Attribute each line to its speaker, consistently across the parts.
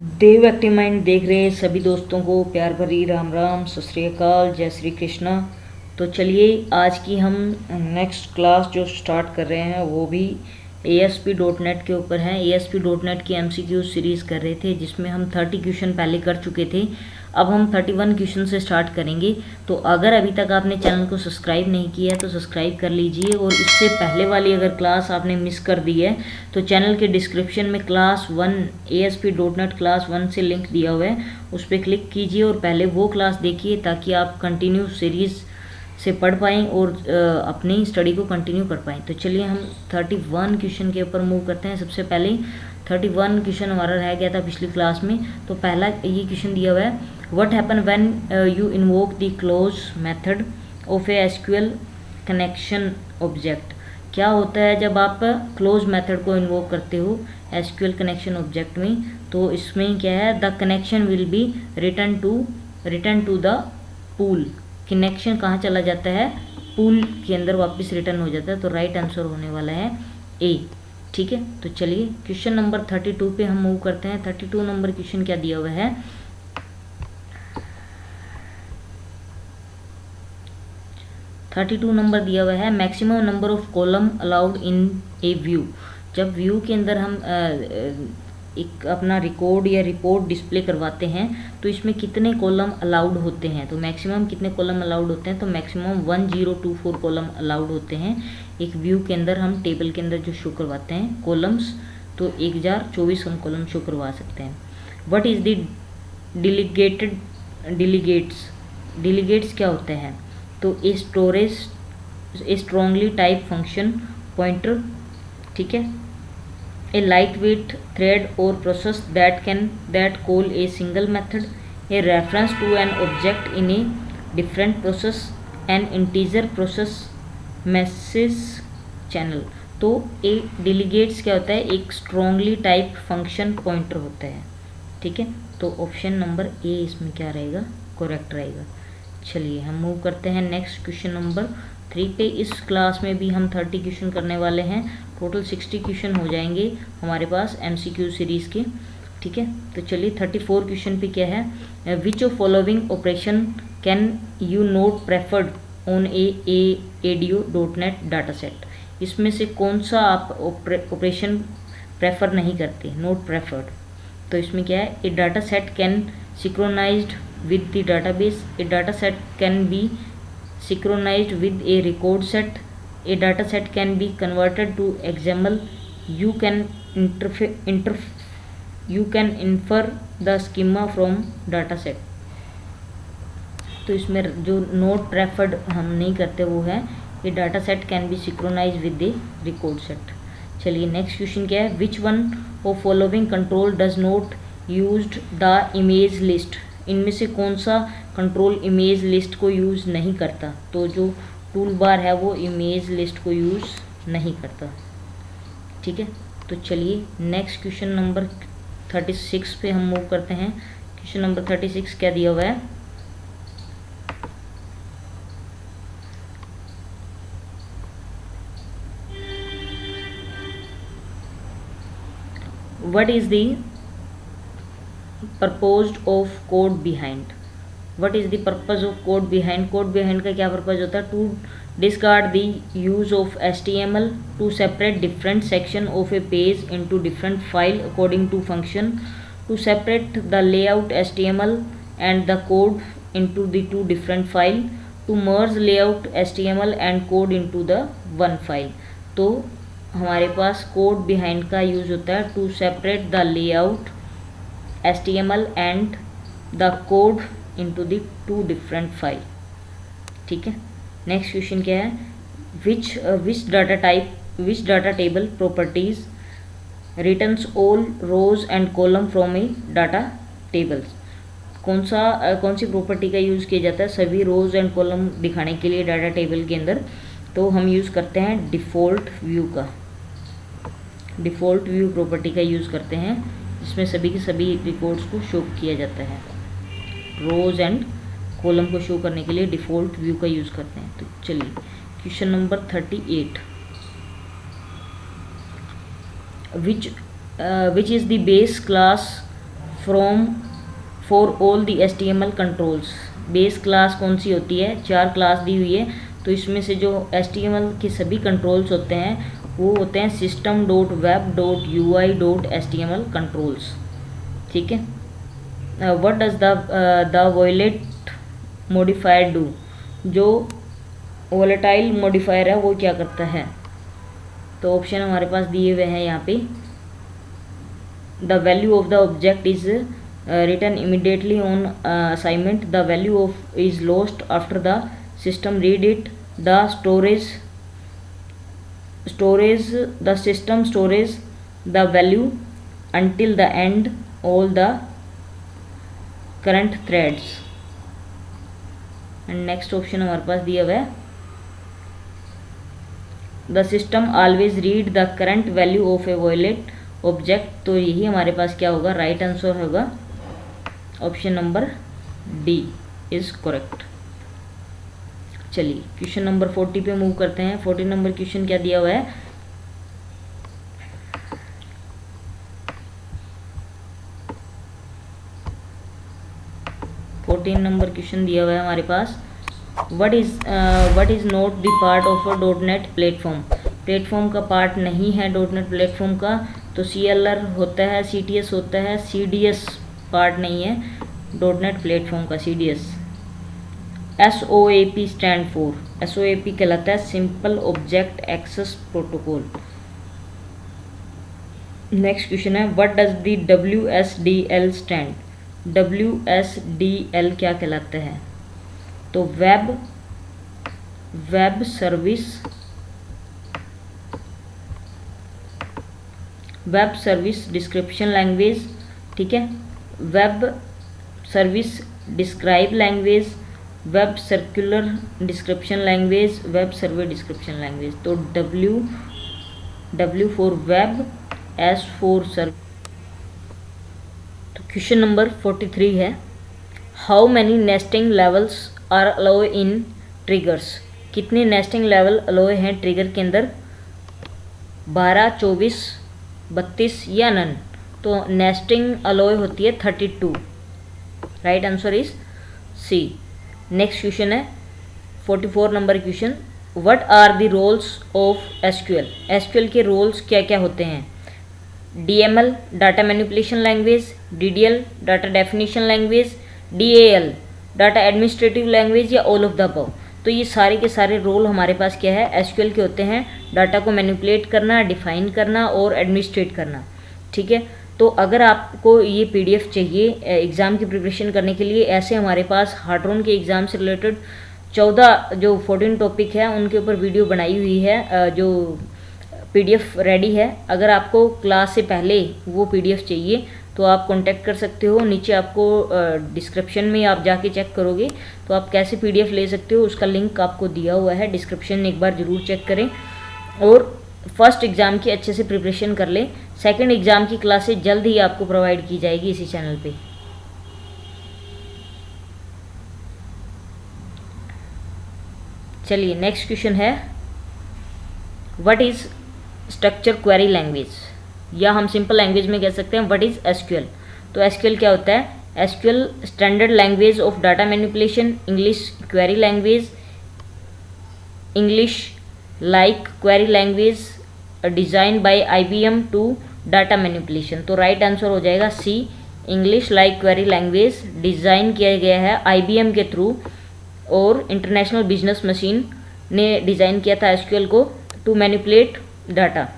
Speaker 1: देव active mind देख रहे सभी दोस्तों को प्यार भरी राम राम, सत श्री अकाल, जय श्री कृष्णा। तो चलिए आज की हम नेक्स्ट क्लास जो स्टार्ट कर रहे हैं वो भी ASP.NET के ऊपर है। ASP.NET की MCQ सीरीज़ कर रहे थे जिसमें हम 30 क्वेश्चन पहले कर चुके थे। अब हम 31 क्वेश्चन से स्टार्ट करेंगे। तो अगर अभी तक आपने चैनल को सब्सक्राइब नहीं किया है तो सब्सक्राइब कर लीजिए, और इससे पहले वाली अगर क्लास आपने मिस कर दी है तो चैनल के डिस्क्रिप्शन में क्लास 1 ASP.NET क्लास 1 से लिंक दिया हुआ है, उस पर क्लिक कीजिए और पहले वो क्लास देखिए ताकि आप कंटिन्यू सीरीज़ से पढ़ पाएँ और अपनी स्टडी को कंटिन्यू कर पाएँ। तो चलिए हम 31 क्वेश्चन के ऊपर मूव करते हैं। सबसे पहले 31 क्वेश्चन हमारा रह गया था पिछली क्लास में। तो पहला ये क्वेश्चन दिया हुआ है, what happen when you invoke the close method of A SQL connection object. क्या होता है जब आप क्लोज मेथड को इन्वोक करते हो SQL कनेक्शन ऑब्जेक्ट में। तो इसमें क्या है, the connection will be return to the pool. Connection कहाँ चला जाता है, पूल के अंदर वापस रिटर्न हो जाता है। तो राइट आंसर होने वाला है ए। ठीक है, तो चलिए क्वेश्चन नंबर 32 पे हम मूव करते हैं। 32 नंबर क्वेश्चन क्या दिया हुआ है, 32 नंबर दिया हुआ है, maximum number of column allowed in A view. जब व्यू के अंदर हम एक अपना रिकॉर्ड या रिपोर्ट डिस्प्ले करवाते हैं तो इसमें कितने कॉलम अलाउड होते हैं। तो मैक्सिमम कितने कॉलम अलाउड होते हैं, तो मैक्सिमम 1024 कॉलम अलाउड होते हैं एक व्यू के अंदर। हम टेबल के अंदर जो शो करवाते हैं कॉलम्स, तो 1024 हम कॉलम शो करवा सकते हैं। व्हाट इज़ द डिलीगेट्स क्या होते हैं, तो ए स्ट्रॉन्गली टाइप फंक्शन पॉइंटर। ठीक है, a lightweight thread or process that call a single method, a reference to an object in a different process, an integer process message channel। तो ए डिलीगेट्स क्या होता है, एक स्ट्रॉन्गली टाइप फंक्शन पॉइंटर होता है। ठीक है, तो ऑप्शन नंबर ए इसमें क्या रहेगा, करेक्ट रहेगा। चलिए हम मूव करते हैं नेक्स्ट क्वेश्चन नंबर 3 पे। इस क्लास में भी हम 30 क्वेश्चन करने वाले हैं। टोटल 60 क्वेश्चन हो जाएंगे हमारे पास MCQ सीरीज़ के। ठीक है, तो चलिए 34 क्वेश्चन पे क्या है, which of following operation can you note preferred on A ADO.NET data set. इसमें से कौन सा आप ऑपरेशन प्रेफर नहीं करते, नोट प्रेफर्ड। तो इसमें क्या है, a data set can synchronized with the database, a data set can be synchronized with a record set, a data set can be converted to XML, you can infer the schema from data set। तो इसमें जो note preferred हम नहीं करते वो है, a data set can be synchronize with a record set. चलिए next question क्या है, which one of following control does not used the image list. इनमें से कौन सा कंट्रोल इमेज लिस्ट को यूज़ नहीं करता। तो जो टूल बार है वो इमेज लिस्ट को यूज़ नहीं करता। ठीक है, तो चलिए नेक्स्ट क्वेश्चन नंबर 36 पे हम मूव करते हैं। क्वेश्चन नंबर 36 क्या दिया हुआ है, what is the purpose of code behind. What is the purpose of code behind. Code behind का क्या पर्पज होता है, to discard the use of HTML, to separate different section of a page into different file according to function, to separate the layout HTML and the code into the two different file, to merge layout HTML and code into the one file. तो हमारे पास code behind का use होता है to separate the layout HTML and the code into the two different file। ठीक है, next question क्या है, which data table properties returns all rows and column from a data tables। कौन सी property का use किया जाता है सभी रोज एंड कॉलम दिखाने के लिए डाटा टेबल के अंदर। तो हम यूज़ करते हैं डिफ़ॉल्ट व्यू प्रॉपर्टी का यूज़ करते हैं, जिसमें सभी के सभी रिकॉर्ड्स को शो किया जाता है। रोज एंड कॉलम को शो करने के लिए डिफ़ॉल्ट व्यू का यूज़ करते हैं। तो चलिए question number 38, which is the base class from for all the HTML controls. Base class कौन सी होती है, 4 क्लास दी हुई है, तो इसमें से जो HTML के सभी कंट्रोल्स होते हैं वो होते हैं system.web.ui.html कंट्रोल्स। ठीक है। What does the volatile modifier do, जो वॉलेटाइल मॉडिफायर है वो क्या करता है, तो ऑप्शन हमारे पास दिए हुए हैं यहाँ पे। The value of the object is written immediately on assignment, the value of is lost after the system read it, the system stores the value until the end all the current threads। And next option हमारे पास दिया हुआ है the system always read the current value of a volatile object, तो यही हमारे पास क्या होगा, राइट आंसर होगा option number D is correct. चलिए क्वेश्चन नंबर 40 पे मूव करते हैं। 40 नंबर क्वेश्चन क्या दिया हुआ है, नंबर क्वेश्चन दिया हुआ है हमारे पास। What is not the part of a .NET platform, platform का पार्ट नहीं है .NET प्लेटफॉर्म का, तो CLR होता है, CTS होता है, CDS पार्ट नहीं है .NET प्लेटफॉर्म का, CDS। SOAP stand for, SOAP कहलाता है simple object access protocol. Next question है what does the WSDL stand, WSDL क्या कहलाता है, तो वेब सर्विस डिस्क्रिप्शन लैंग्वेज। ठीक है, web service describe language, web circular description language, web survey description language. तो W for web, S for serve. तो question number 43 है how many nesting levels are allow in triggers, कितने nesting level allow हैं trigger के अंदर, 12, 24, 32 या none. तो nesting allow होती है 32, right answer is C. Next question है 44 number question what are the roles of SQL, SQL के रोल्स क्या क्या होते हैं, DML data manipulation language, DDL data definition language, DAL data administrative language, या ऑल ऑफ द अबव। तो ये सारे के सारे रोल हमारे पास क्या है, SQL के होते हैं, डाटा को मैनिपुलेट करना, डिफाइन करना और एडमिनिस्ट्रेट करना। ठीक है, तो अगर आपको ये PDF चाहिए एग्ज़ाम की प्रिपरेशन करने के लिए, ऐसे हमारे पास हार्ट्रॉन के एग्ज़ाम से रिलेटेड 14 टॉपिक है उनके ऊपर वीडियो बनाई हुई है, जो PDF रेडी है। अगर आपको क्लास से पहले वो PDF चाहिए तो आप कांटेक्ट कर सकते हो, नीचे आपको डिस्क्रिप्शन में आप जाके चेक करोगे तो आप कैसे PDF ले सकते हो, उसका लिंक आपको दिया हुआ है डिस्क्रिप्शन में, एक बार ज़रूर चेक करें। और फर्स्ट एग्ज़ाम की अच्छे से प्रिपरेशन कर लें, सेकंड एग्ज़ाम की क्लासेस जल्द ही आपको प्रोवाइड की जाएगी इसी चैनल पे। चलिए नेक्स्ट क्वेश्चन है what is structure query language, या हम सिंपल लैंग्वेज में कह सकते हैं व्हाट इज़ SQL। तो SQL क्या होता है, SQL standard language of data manipulation, English query language, English like query language design by IBM to data manipulation. तो राइट आंसर हो जाएगा C, English like query language design किया गया है IBM के थ्रू, और इंटरनेशनल बिजनेस मशीन ने design किया था SQL को टू मैनिपुलेट डाटा।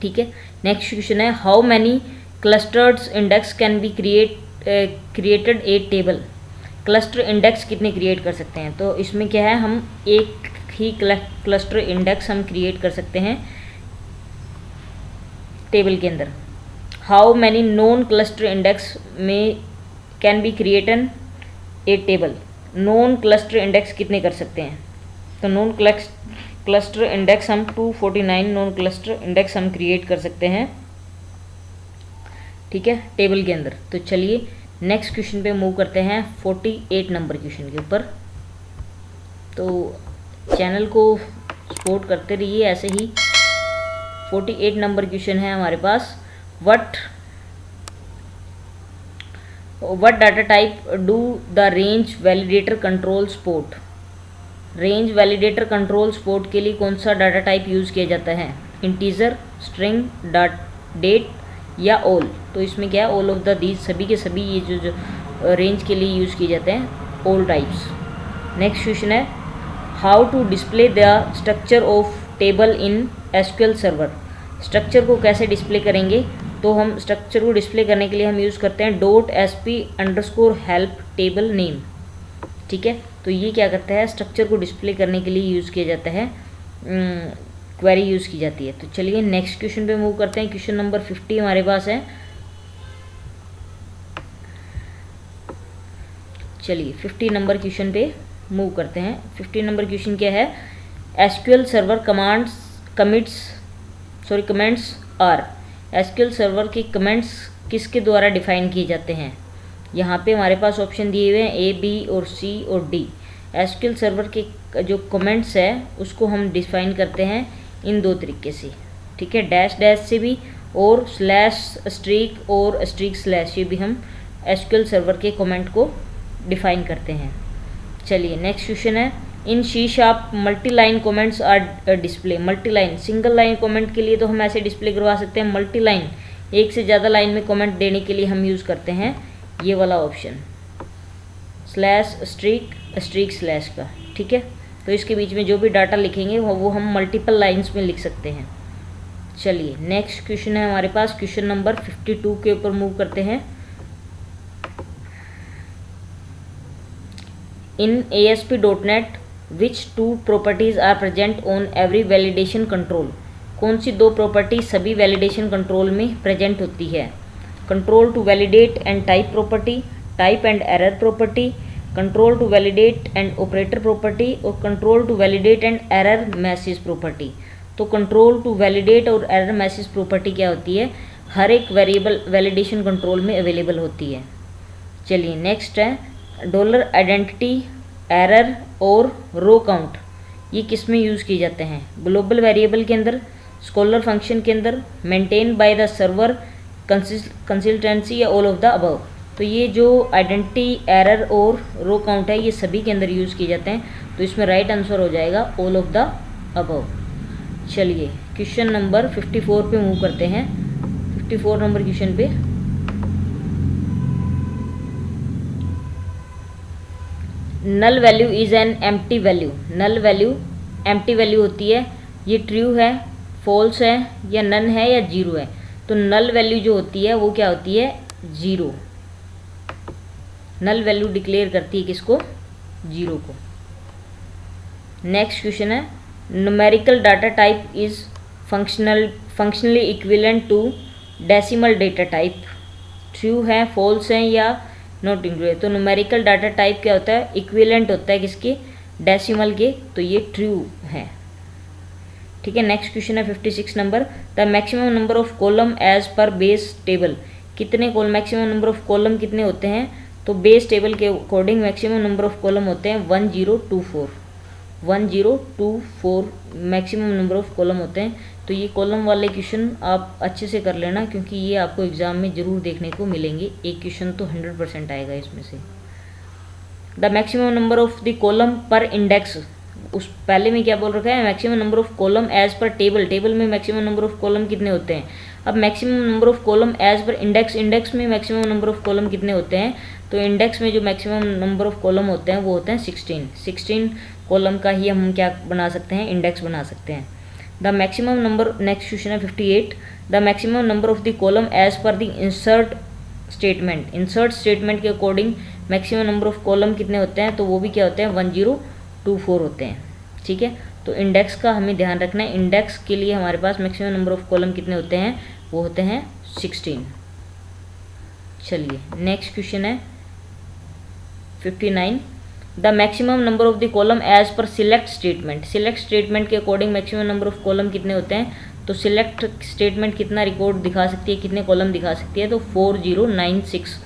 Speaker 1: ठीक है, नेक्स्ट क्वेश्चन है how many clusters index can be created a table, cluster index कितने क्रिएट कर सकते हैं। तो इसमें क्या है, हम एक ही क्लस्टर इंडेक्स हम क्रिएट कर सकते हैं टेबल के अंदर। How many non cluster index में can be created a table, non cluster index कितने कर सकते हैं। तो नॉन क्लस्टर इंडेक्स हम 249 नॉन क्लस्टर इंडेक्स हम क्रिएट कर सकते हैं, ठीक है, टेबल के अंदर। तो चलिए नेक्स्ट क्वेश्चन पे मूव करते हैं 48 नंबर क्वेश्चन के ऊपर। तो चैनल को सपोर्ट करते रहिए ऐसे ही। 48 नंबर क्वेश्चन है हमारे पास, what what data type do the range validator control support. Range validator control support के लिए कौन सा डाटा टाइप यूज़ किया जाता है, इंटीजर, स्ट्रिंग, डेट या ऑल। तो इसमें क्या है, ऑल ऑफ द दीज, सभी के सभी ये जो रेंज के लिए यूज़ किए जाते हैं, ऑल टाइप्स। नेक्स्ट क्वेश्चन है how to display the structure of table in SQL server. Structure को कैसे डिस्प्ले करेंगे, तो हम स्ट्रक्चर को डिस्प्ले करने के लिए हम यूज़ करते हैं .sp_help टेबल नेम। ठीक है, तो ये क्या करता है, स्ट्रक्चर को डिस्प्ले करने के लिए यूज़ किया जाता है, क्वेरी यूज़ की जाती है। तो चलिए नेक्स्ट क्वेश्चन पे मूव करते हैं। क्वेश्चन नंबर 50 हमारे पास है। चलिए 50 नंबर क्वेश्चन पे मूव करते हैं। 50 नंबर क्वेश्चन क्या है, SQL server comments are. SQL server के कमेंट्स किसके द्वारा डिफाइन किए जाते हैं। यहाँ पे हमारे पास ऑप्शन दिए हुए हैं ए, बी और सी और डी। एसक्यूएल सर्वर के जो कमेंट्स है उसको हम डिफाइन करते हैं इन दो तरीके से। ठीक है, डैश डैश से भी और स्लैश स्ट्रीक और स्ट्रीक स्लैश, ये भी हम एसक्यूएल सर्वर के कमेंट को डिफाइन करते हैं। चलिए नेक्स्ट क्वेश्चन है in C sharp multi line comments are display. Multi line, single line comment के लिए तो हम ऐसे डिस्प्ले करवा सकते हैं। मल्टी लाइन, एक से ज़्यादा लाइन में कमेंट देने के लिए हम यूज़ करते हैं ये वाला ऑप्शन, स्लैश स्ट्रीक स्लैश का। ठीक है, तो इसके बीच में जो भी डाटा लिखेंगे वो हम मल्टीपल लाइन्स में लिख सकते हैं। चलिए नेक्स्ट क्वेश्चन है हमारे पास, क्वेश्चन नंबर 52 के ऊपर मूव करते हैं। In ASP.NET which two properties are present on every validation control. कौन सी दो प्रॉपर्टी सभी वैलिडेशन कंट्रोल में प्रेजेंट होती है, control to validate and type property, type and error property, control to validate and operator property और control to validate and error message property. तो control to validate और एरर मैसेज प्रॉपर्टी क्या होती है, हर एक वेरिएबल वैलिडेशन कंट्रोल में available होती है। चलिए नेक्स्ट है डॉलर आइडेंटिटी, एरर और रो काउंट, ये किस में यूज़ किए जाते हैं, ग्लोबल वेरिएबल के अंदर, स्कॉलर फंक्शन के अंदर, maintain by the server, consistency या ऑल ऑफ द अबव। तो ये जो आइडेंटिटी, एरर और रो काउंट है ये सभी के अंदर यूज़ किए जाते हैं। तो इसमें राइट आंसर हो जाएगा ऑल ऑफ द अबव। चलिए क्वेश्चन नंबर 54 पे मूव करते हैं। 54 नंबर क्वेश्चन पे null value is an empty value. Null value empty value होती है, ये ट्रू है, फॉल्स है या नन है या जीरो है। तो नल वैल्यू जो होती है वो क्या होती है, जीरो। नल वैल्यू डिक्लेयर करती है किसको, जीरो को। नेक्स्ट क्वेश्चन है numerical data type is functionally equivalent to decimal data type. True है, फॉल्स है या नॉट इंक्लूडेड। तो न्यूमेरिकल डाटा टाइप क्या होता है, इक्विवेलेंट होता है किसके, डेसिमल के, तो ये ट्रू है। ठीक है, नेक्स्ट क्वेश्चन है 56 number, the maximum number of column as per base table. कितने मैक्सिमम नंबर ऑफ कॉलम कितने होते हैं, तो बेस टेबल के according maximum number of column होते हैं 1024। 1024 मैक्सिमम नंबर ऑफ कॉलम होते हैं। तो ये कॉलम वाले क्वेश्चन आप अच्छे से कर लेना क्योंकि ये आपको एग्जाम में ज़रूर देखने को मिलेंगे। एक क्वेश्चन तो 100% आएगा इसमें से। The maximum number of the column per index, उस पहले में क्या बोल रखा है, maximum number of column as per table. Table में मैक्सिमम नंबर ऑफ कॉलम कितने होते हैं। अब maximum number of column as per index, index में मैक्सिमम नंबर ऑफ कॉलम कितने होते हैं, तो इंडेक्स में जो मैक्सिमम नंबर ऑफ कॉलम होते हैं वो होते हैं 16 कॉलम का ही हम क्या बना सकते हैं, इंडेक्स बना सकते हैं। The maximum number, next question है 58, the maximum number of the column as per the insert statement. Insert statement के according maximum number of column कितने होते हैं, तो वो भी क्या होते हैं 1024 होते हैं। ठीक है, तो इंडेक्स का हमें ध्यान रखना है। इंडेक्स के लिए हमारे पास मैक्सिमम नंबर ऑफ कॉलम कितने होते हैं, वो होते हैं 16। चलिए नेक्स्ट क्वेश्चन है 59, the maximum number of the column as per select statement. Select statement के according maximum number of column कितने होते हैं, तो सिलेक्ट स्टेटमेंट कितना रिकॉर्ड दिखा सकती है, कितने कॉलम दिखा सकती है, तो 4096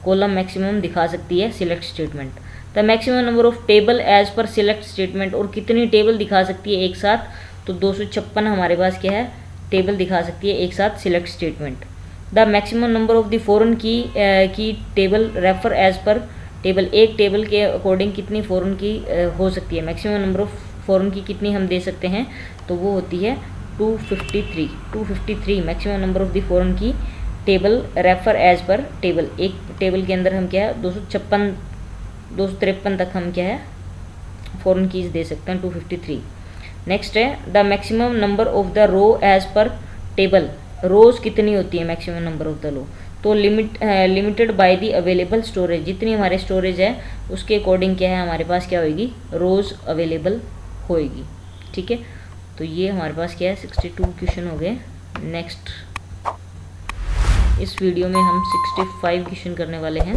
Speaker 1: कॉलम मैक्सिमम दिखा सकती है select statement. The maximum number of table as per select statement, और कितनी टेबल दिखा सकती है एक साथ, तो 256 हमारे पास क्या है, टेबल दिखा सकती है एक साथ select statement. The maximum number of the foreign key table refer as per table, एक टेबल के अकॉर्डिंग कितनी फॉरेन की हो सकती है, मैक्सिमम नंबर ऑफ फॉरेन की कितनी हम दे सकते हैं, तो वो होती है 253 maximum number of the foreign key table refer as per table. एक टेबल के अंदर हम क्या है 253 तक हम क्या है फॉरेन कीज दे सकते हैं 253। नेक्स्ट है the maximum number of the row as per table, rows कितनी होती है maximum number of the row, तो limited by the available storage, जितनी हमारे स्टोरेज है उसके अकॉर्डिंग क्या है हमारे पास क्या होगी रोज अवेलेबल होएगी। ठीक है, तो ये हमारे पास क्या है 62 क्वेश्चन हो गए। नेक्स्ट इस वीडियो में हम 65 क्वेश्चन करने वाले हैं।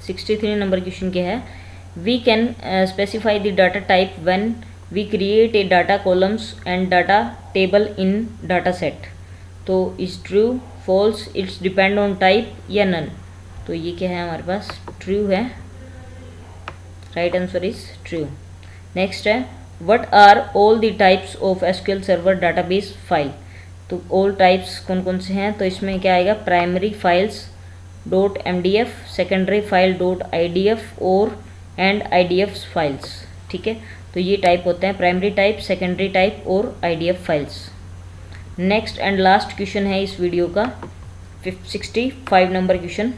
Speaker 1: सिक्सटी 63 नंबर क्वेश्चन क्या है, we can specify the data type when we create a data columns and data table in data set, तो is true false it's depend on type या नन, तो ये क्या है हमारे पास ट्रू है, right answer is true. Next है what are all the types of SQL server database file, तो ऑल टाइप्स कौन कौन से हैं, तो इसमें क्या आएगा primary files dot MDF, secondary file dot IDF और एंड IDF फाइल्स। ठीक है, तो ये टाइप होते हैं प्राइमरी टाइप, सेकेंडरी टाइप और IDF files. Next and last question है इस वीडियो का 65 नंबर क्वेश्चन।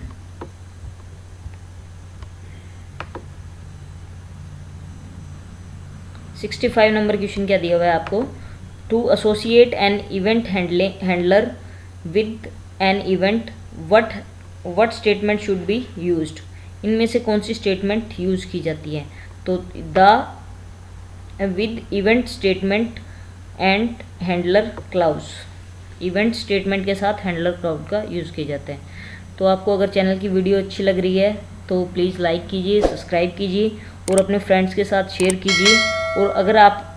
Speaker 1: नंबर क्वेश्चन क्या दिया हुआ है आपको, to associate an event handler with an event what statement should be used, इनमें से कौन सी स्टेटमेंट यूज़ की जाती है, तो the with event statement and handler clause, event statement के साथ हैंडलर क्लाउज का यूज़ किए जाते हैं। तो आपको अगर चैनल की वीडियो अच्छी लग रही है तो प्लीज़ लाइक कीजिए, सब्सक्राइब कीजिए और अपने फ्रेंड्स के साथ शेयर कीजिए। और अगर आप